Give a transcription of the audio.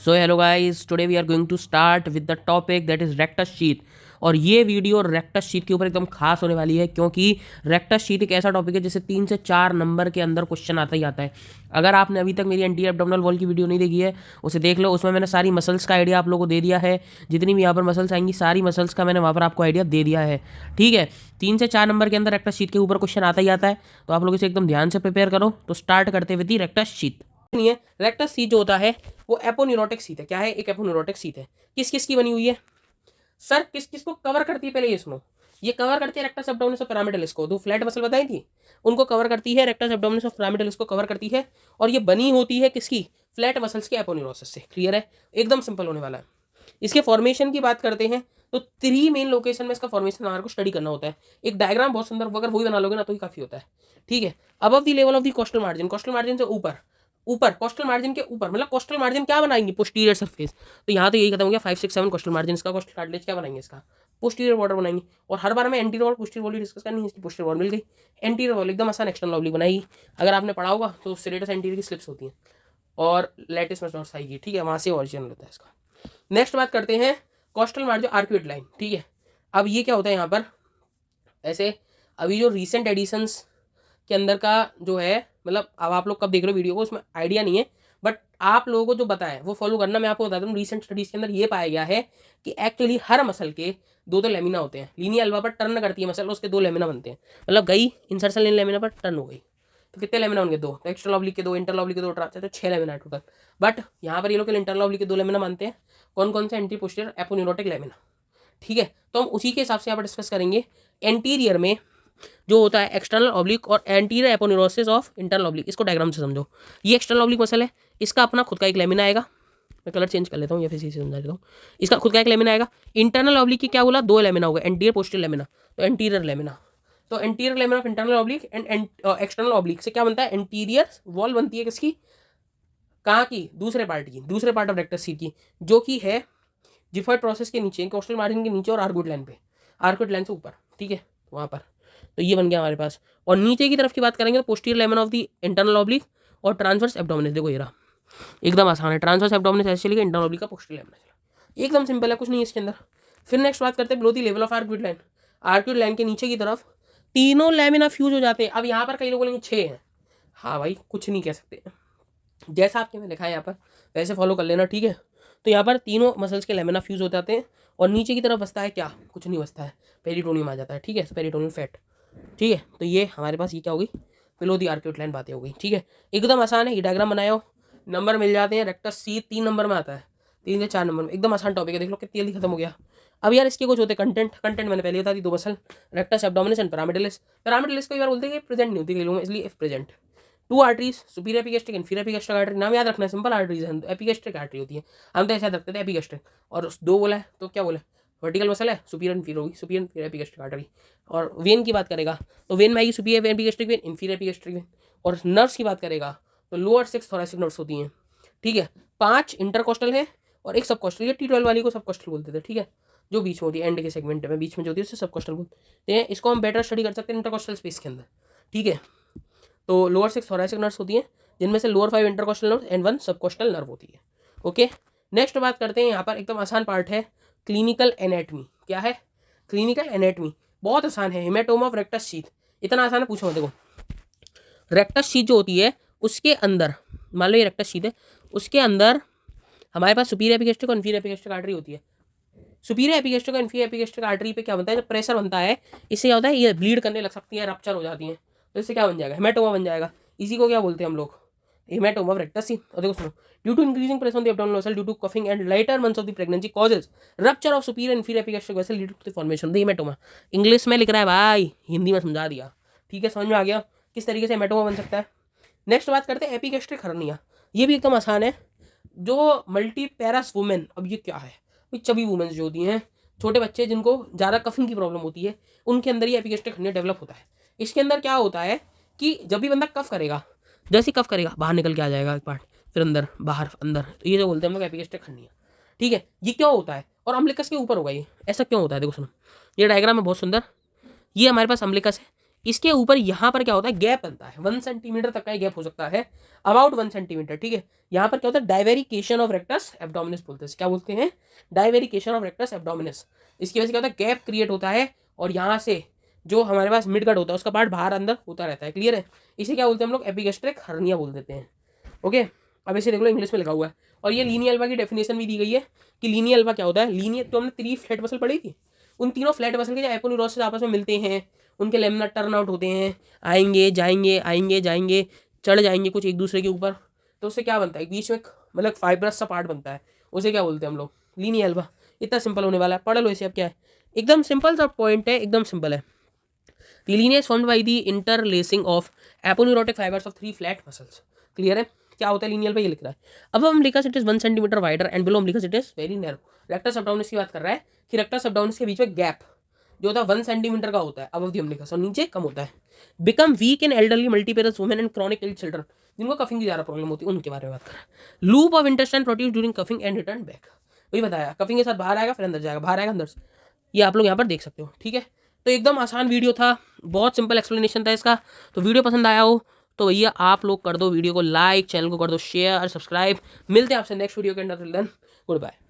So hello guys, today we are going to start with the topic that is rectus sheath. और ये video rectus sheath के ऊपर एकदम खास होने वाली है, क्योंकि रेक्टस शीथ एक ऐसा टॉपिक है जिसे 3 से 4 नंबर के अंदर क्वेश्चन आता ही आता है। अगर आपने अभी तक मेरी एंटीरियर एब्डोमिनल वॉल की वीडियो नहीं देखी है, उसे देख लो। उसमें मैंने सारी मसल्स का आइडिया आप लोगों को दे दिया है। जितनी भी यहाँ पर मसल्स आएंगी, सारी मसल्स का मैंने वहाँ पर आपको आइडिया दे दिया है। ठीक है, 3 से 4 नंबर के अंदर रेक्टस शीथ के ऊपर क्वेश्चन आता ही आता है, तो आप लोग इसे एकदम ध्यान से प्रिपेयर करो। तो स्टार्ट करते हुए रेक्टस शीथ नहीं है। रेक्टस शीथ जो होता है वो एपोन्यूरोटिक शीथ है। क्या है? एक एपोन्यूरोटिक शीथ है। किस किस की बनी हुई है सर? किस किस को कवर करती है? पहले ये सुनो। ये कवर करती है रेक्टस एब्डोमिनस और पिरामिडलिस को। दो फ्लैट मसल बताई थी, उनको कवर करती है। रेक्टस एब्डोमिनस और पिरामिडलिस को कवर करती है। और ये बनी होती है किसकी? फ्लैट मसल्स के एपोन्यूरोसिस से। क्लियर है? एकदम सिंपल होने वाला है। इसके फॉर्मेशन की बात करते हैं तो 3 मेन लोकेशन में इसका फॉर्मेशन हमारे को स्टडी करना होता है। एक डायग्राम बहुत सुंदर, अगर वही बना लोगे ना तो ही काफी होता है। ठीक है, above the level of the coastal margin, coastal margin से ऊपर, ऊपर कोस्टल मार्जिन के ऊपर, मतलब कोस्टल मार्जिन क्या बनाएंगे? Posterior surface. तो यहाँ तो यही खत्म हो गया। 5 6 7 कोस्टल मार्जिन इसका। कोस्टल कार्टिलेज क्या बनाएंगे? इसका पोस्टीरियर बॉर्डर बनाएंगे। और हर बार में anterior wall posterior wall discuss करनी है। इसकी पोस्टीरियर वॉल मिल गई। एंटीरियर वॉल एकदम आसान एक्सटर्नल ऑब्लिक बनाएगी। अगर आपने पढ़ा होगा तो सेरेटस एंटीरियर की स्लिप्स होती हैं और लैटिस मेसोनस आएगी। ठीक है, वहाँ से ओरिजिनल होता है इसका। नेक्स्ट बात करते हैं कोस्टल मार्जिन आर्क्यूट लाइन। ठीक है, अब ये क्या होता है यहाँ पर? ऐसे अभी जो रिसेंट एडिशंस के अंदर का जो है, मतलब अब आप लोग कब देख रहे हो वीडियो को उसमें आइडिया नहीं है, बट आप लोगों को जो बताया वो फॉलो करना। मैं आपको बताता हूँ, रिसेंट स्टडीज के अंदर ये पाया गया है कि एक्चुअली हर मसल के दो लेमिना होते हैं। लीनिया अल्वा पर टर्न करती है मसल, उसके 2 लेमिना बनते हैं। मतलब गई इंसर्शन लाइन लेमिना पर टर्न हो गई, तो कितने लेमिना होंगे? 2। तो एक्सटर्नल ऑब्लिक के 2, इंटरनल ऑब्लिक के 2 ट्रांस है, तो 6 लेमिना है टोटल। बट यहाँ पर ये लोग इंटरनल ऑब्लिक के 2 लेमिना मानते हैं। कौन कौन से? Anti posterior aponeurotic lamina. ठीक है, तो हम उसी के हिसाब से यहाँ पर डिस्कस करेंगे। एंटीरियर में जो होता है एक्सटर्नल ऑब्लिक और anterior aponeurosis of internal oblique, इसको डायग्राम से समझो। ये एक्सटर्नल ऑब्लिक मसल है, इसका अपना खुद का एक लेमिना आएगा। मैं कलर चेंज कर लेता हूँ या फिर इसे समझा देता हूँ। इसका खुद का एक लेमिना आएगा। इंटरनल ऑब्लिक की क्या बोला? 2 लेमिना हो गए, एंटीरियर पोस्टीरियर लेमिना। तो एंटीरियर लेमिना, तो anterior lamina of internal oblique and external oblique से क्या बनता है? एंटीरियर वॉल बनती है किसकी? कहाँ की? दूसरे पार्ट की, दूसरे पार्ट ऑफ रेक्टस शीथ की, जो कि है जिफर्ड प्रोसेस के नीचे, कोस्टल मार्जिन के नीचे और आर्कुट लाइन पे, आर्कुट लाइन से ऊपर। ठीक है, वहाँ पर। तो ये बन गया हमारे पास। और नीचे की तरफ की बात करेंगे तो posterior lemon of the internal oblique और ट्रांसवर्स एब्डोमिनस। देखो ये रहा, एकदम आसान है। ट्रांसवर्स एब्डोमिनस ऐसे लिखा, इंटरनल ऑब्लिक का पोस्टीरियर लेमन, एकदम सिंपल है, कुछ नहीं है इसके अंदर। फिर नेक्स्ट बात करते हैं below the level of arcuate line. Arcuate line के नीचे की तरफ तीनों लेमिना फ्यूज हो जाते हैं। अब यहाँ पर कई लोग बोलेंगे 6 हैं। हाँ भाई, कुछ नहीं कह सकते, जैसा आपके में लिखा है यहाँ पर वैसे फॉलो कर लेना। ठीक है, तो यहाँ पर तीनों मसल्स के लेमिना फ्यूज हो जाते हैं और नीचे की तरफ बचता है क्या? कुछ नहीं बचता है, पेरिटोनियम आ जाता है। ठीक है, पेरिटोनियल फैट। ठीक है, तो ये हमारे पास ये क्या होगी? बिलो दी आर्क्यूट लाइन बातें हो गई। ठीक है, एकदम आसान है। ये डायग्राम बनाया हो, नंबर मिल जाते हैं। रेक्टस शीथ 3 नंबर में आता है, 3 से 4 नंबर में। एकदम आसान टॉपिक है, देख लो कितनी जल्दी खत्म हो गया। अब यार इसके कुछ होते कंटेंट मैंने पहले बता दी। 2 मसल, रेक्टस एब्डोमिनस एंड पिरामिडलिस। पिरामिडलिस को एक बार बोलते हैं कि प्रेजेंट नहीं होती कई लोगों में, इसलिए if present. 2 arteries, superior epigastric, inferior epigastric artery. नाम याद रखना है, सिंपल आर्टरीज है। एपिगैस्ट्रिक आर्टरी होती है, हम तो ऐसा रखते थे एपिगैस्ट्रिक। और 2 बोला है तो क्या बोला? वर्टिकल मसल है, सुपीरियर इन्फीरियर होगी, सुपीरियर इन्फीरियर एपिगैस्ट्रिक आर्टरी। और वेन की बात करेगा तो वेन में आएगी superior epigastric when, inferior epigastric when. और नर्व्स की बात करेगा तो लोअर 6 थोरैसिक नर्व्स होती हैं। ठीक है, 5 इंटरकोस्टल है और एक सबकोस्टल। ये T12 वाली को सबकोस्टल बोलते थे। ठीक है, जो बीच में होती है, एंड के सेगमेंट में बीच में जो होती है उसे सबकोस्टल बोलते हैं। इसको हम बेटर स्टडी कर सकते हैं इंटरकोस्टल स्पेस के अंदर। ठीक है, तो लोअर 6 थोरैसिक नर्व्स होती हैं, जिनमें से lower 5 intercostal nerve and 1 subcostal nerve होती है। ओके, नेक्स्ट बात करते हैं। यहाँ पर एकदम आसान पार्ट है, क्लिनिकल एनेटमी। क्या है? क्लिनिकल एनेटमी बहुत आसान है। हेमेटोमा ऑफ रेक्टस शीथ, इतना आसान है, पूछो मत। देखो, रेक्टस शीथ जो होती है उसके अंदर, मान लो ये रेक्टस शीथ है, उसके अंदर हमारे पास सुपीरियर एपिगैस्ट्रिक और इन्फीरियर एपिगैस्ट्रिक आर्टरी होती है। सुपीरियर एपिगैस्ट्रिक और इन्फीरियर एपिगैस्ट्रिक आर्टरी पे क्या बनता है? जब प्रेशर बनता है, इससे क्या होता है? ये ब्लीड करने लग सकती है, रप्चर हो जाती है। तो इससे क्या बन जाएगा? हेमेटोमा बन जाएगा। इसी को क्या बोलते हैं हम लोग? Haematoma of rectus sheath. और देखो सुनो, due to increasing pressure on the abdominal muscle due to coughing and later months of the pregnancy causes rupture of superior inferior epigastric vessel lead to the formation of the haematoma. English में लिख रहा है भाई, हिंदी में समझा दिया। ठीक है, समझ में आ गया किस तरीके से हेमेटोमा बन सकता है। नेक्स्ट बात करते हैं एपिगैस्ट्रिक हर्निया। ये भी एकदम आसान है। जो मल्टीपैरस वुमेन, अब ये क्या है? चबी वुमेन जो होती हैं, छोटे बच्चे जिनको ज़्यादा कफिंग की प्रॉब्लम होती है, उनके अंदर ये एपिगैस्ट्रिक हर्निया डेवलप होता है। इसके अंदर क्या होता है कि जब भी बंदा कफ करेगा, जैसे कफ करेगा बाहर निकल के आ जाएगा एक पार्ट, फिर अंदर बाहर अंदर, तो ये जो बोलते हैं हम लोग एपिगैस्ट्रिक हर्निया। ठीक है, ये क्यों होता है? और अम्लिकस के ऊपर होगा ये, ऐसा क्यों होता है? देखो सुनो, ये डायग्राम है बहुत सुंदर। ये हमारे पास अम्लिकस है, इसके ऊपर यहाँ पर क्या होता है, गैप बनता है, 1 सेंटीमीटर तक का ही गैप हो सकता है, अबाउट 1 सेंटीमीटर, ठीक है। यहाँ पर क्या होता है, डाइवेरिकेशन ऑफ रेक्टस एब्डोमिनस बोलते हैं, क्या बोलते हैं, डाइवेरिकेशन ऑफ रेक्टस एब्डोमिनस। इसकी वजह से क्या होता है, गैप क्रिएट होता है और यहाँ से जो हमारे पास मिड गट होता है उसका पार्ट बाहर अंदर होता रहता है, क्लियर है। इसे क्या बोलते हैं हम लोग, एपिगैस्ट्रिक हर्निया बोल देते हैं, ओके। अब इसे देख लो इंग्लिश में लिखा हुआ है। और ये लीनियर अल्वा की डेफिनेशन भी दी गई है कि लीनियर अल्वा क्या होता है। लीनियर तो हमने 3 फ्लैट मसल पढ़ी थी, उन तीनों फ्लैट मसल के जो एपोन्यूरोसिस आपस में मिलते हैं, उनके लेमिना टर्न आउट होते हैं, आएंगे जाएंगे आएंगे जाएंगे, चढ़ जाएंगे कुछ एक दूसरे के ऊपर, तो उससे क्या बनता है, बीच में मतलब फाइब्रस सा पार्ट बनता है, उसे क्या बोलते हैं हम लोग, लीनियर अल्वा। इतना सिंपल होने वाला है, पढ़ लो इसे। अब क्या है, एकदम सिंपल सा पॉइंट है, एकदम सिंपल है। The linea is formed by the interlacing of aponeurotic fibers of 3 flat muscles. Clear है, क्या होता है लीनियल पे, ये लिख रहा है। अब हम लिखा it is 1 centimetre wider and below हम लिखा it is very narrow. Rectus abdominis की बात कर रहा है कि रेक्टस एब्डोमिनस के बीच में गैप जो होता है 1 सेंटीमीटर का होता है, अब दी हमलिकस, और नीचे कम होता है। Become weak in elderly multiparous women and chronic ill children, जिनको कफिंग की ज़्यादा प्रॉब्लम होती है, उनके बारे में बात कर रहा है। Loop of intestine produce during coughing and return back, वही बताया, कफिंग के साथ बाहर आएगा फिर अंदर जाएगा, बाहर आएगा अंदर से, ये आप लोग यहाँ पर देख सकते हो, ठीक है। तो एकदम आसान वीडियो था, बहुत सिंपल एक्सप्लेनेशन था इसका। तो वीडियो पसंद आया हो तो भैया आप लोग कर दो वीडियो को लाइक, चैनल को कर दो शेयर और सब्सक्राइब। मिलते हैं आपसे नेक्स्ट वीडियो के अंदर, गुड बाय।